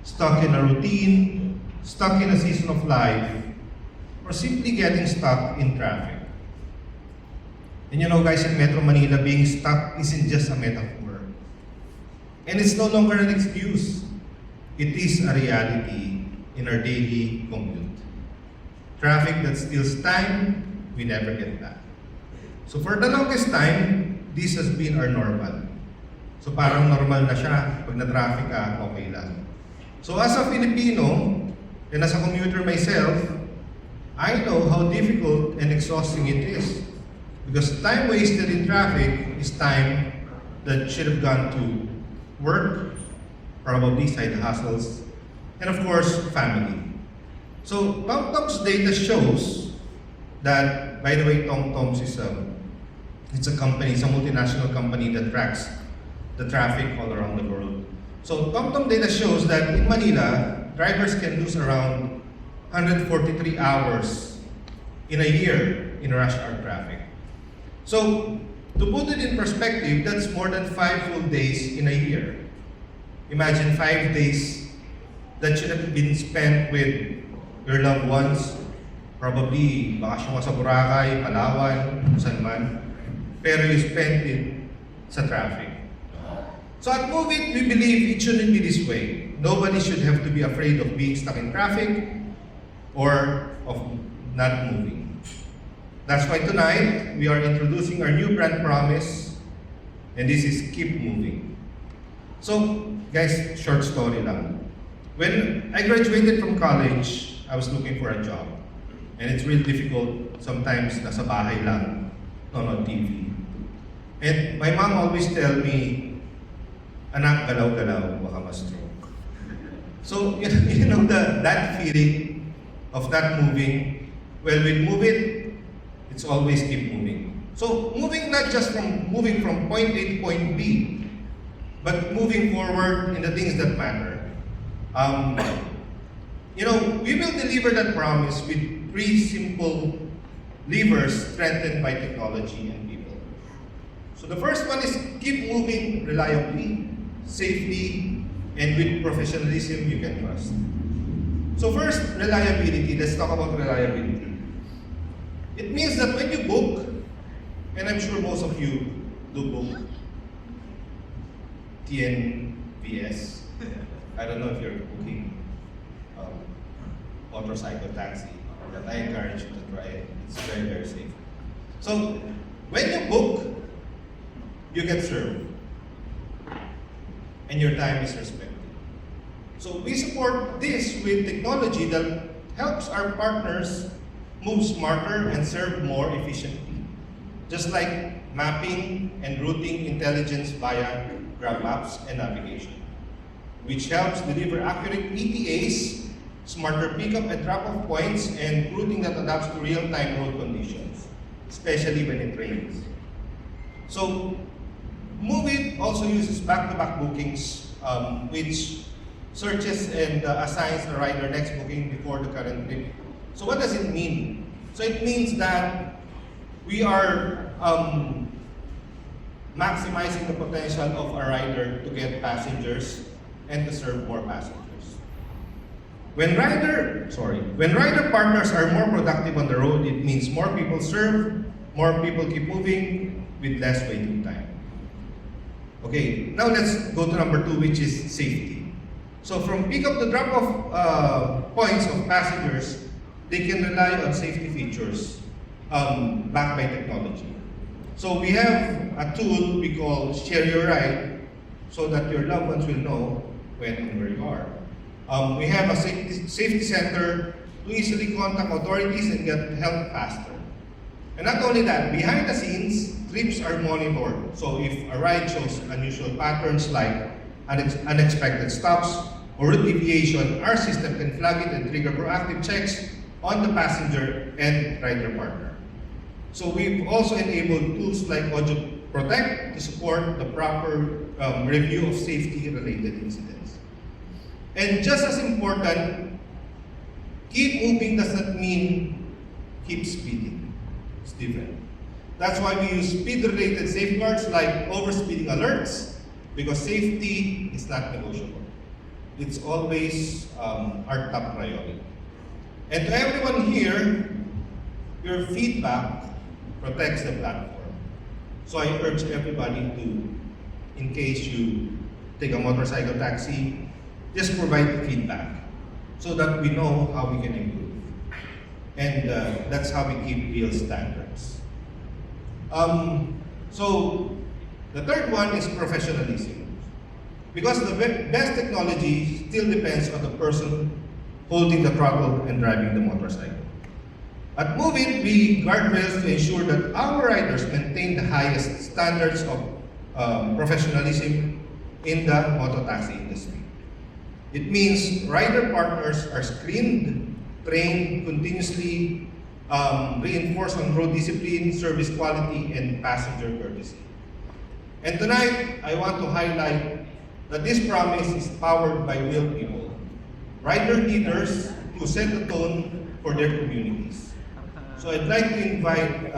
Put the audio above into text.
stuck in a routine, stuck in a season of life, or simply getting stuck in traffic. And you know guys, in Metro Manila, being stuck isn't just a metaphor. And it's no longer an excuse. It is a reality in our daily commute. Traffic that steals time, we never get back. So for the longest time, this has been our normal. So parang normal na siya, pag na-traffic ka, okay lang. So as a Filipino, and as a commuter myself, I know how difficult and exhausting it is. Because time wasted in traffic is time that should have gone to work, probably side hustles, and of course, family. So TomTom's data shows that, by the way, TomTom's is it's a company, it's a multinational company that tracks the traffic all around the world. So TomTom data shows that in Manila, drivers can lose around 143 hours in a year in rush hour traffic. So to put it in perspective, that's more than 5 full days in a year. Imagine 5 days that should have been spent with your loved ones, probably bakasyon ka sa Boracay, Palawan, kung saan man, pero you spent it sa traffic. So at Move It, we believe it shouldn't be this way. Nobody should have to be afraid of being stuck in traffic or of not moving. That's why tonight, we are introducing our new brand promise, and this is Keep Moving. So, guys, short story lang. When I graduated from college, I was looking for a job. And it's really difficult, sometimes nasa bahay lang, on TV. And my mom always tell me, anak, galaw-galaw, baka ma-stroke. So, you know that feeling of not moving, well, with Move It, it's always keep moving. So, moving not just from moving from point A to point B, but moving forward in the things that matter. You know, we will deliver that promise with 3 simple levers strengthened by technology and people. So the first one is keep moving reliably, safely, and with professionalism you can trust. So first, reliability. Let's talk about reliability. It means that when you book, and I'm sure most of you do book TNVS. I don't know if you're booking motorcycle taxi, but I encourage you to try it. It's very, very safe. So when you book, you get served, and your time is respected. So we support this with technology that helps our partners move smarter and serve more efficiently. Just like mapping and routing intelligence via Grab Maps and navigation, which helps deliver accurate ETAs, smarter pickup and drop-off points, and routing that adapts to real-time road conditions, especially when it rains. So Move It also uses back-to-back bookings, which searches and assigns the rider next booking before the current trip. So what does it mean? So it means that we are maximizing the potential of a rider to get passengers and to serve more passengers. When rider partners are more productive on the road, it means more people serve, more people keep moving with less waiting time. Okay, now let's go to number 2, which is safety. So from pick-up to drop-off points of passengers, they can rely on safety features backed by technology. So we have a tool we call Share Your Ride, so that your loved ones will know when and where you are. We have a safety center to easily contact authorities and get help faster. And not only that, behind the scenes, trips are monitored. So if a ride shows unusual patterns like unexpected stops or route deviation, our system can flag it and trigger proactive checks on the passenger and rider partner. So we've also enabled tools like Audio Protect to support the proper review of safety-related incidents. And just as important, keep moving does not mean keep speeding. It's different. That's why we use speed-related safeguards like overspeeding alerts, because safety is not negotiable. it's always our top priority. And to everyone here, your feedback protects the platform. So I urge everybody to, in case you take a motorcycle taxi, just provide feedback so that we know how we can improve. And that's how we keep real standards. So the third one is professionalism. Because the best technology still depends on the person holding the throttle and driving the motorcycle. At Moveit, we guardrails to ensure that our riders maintain the highest standards of professionalism in the mototaxi industry. It means rider partners are screened, trained, continuously reinforced on road discipline, service quality, and passenger courtesy. And tonight, I want to highlight that this promise is powered by real people, rider leaders who set the tone for their communities. So I'd like to invite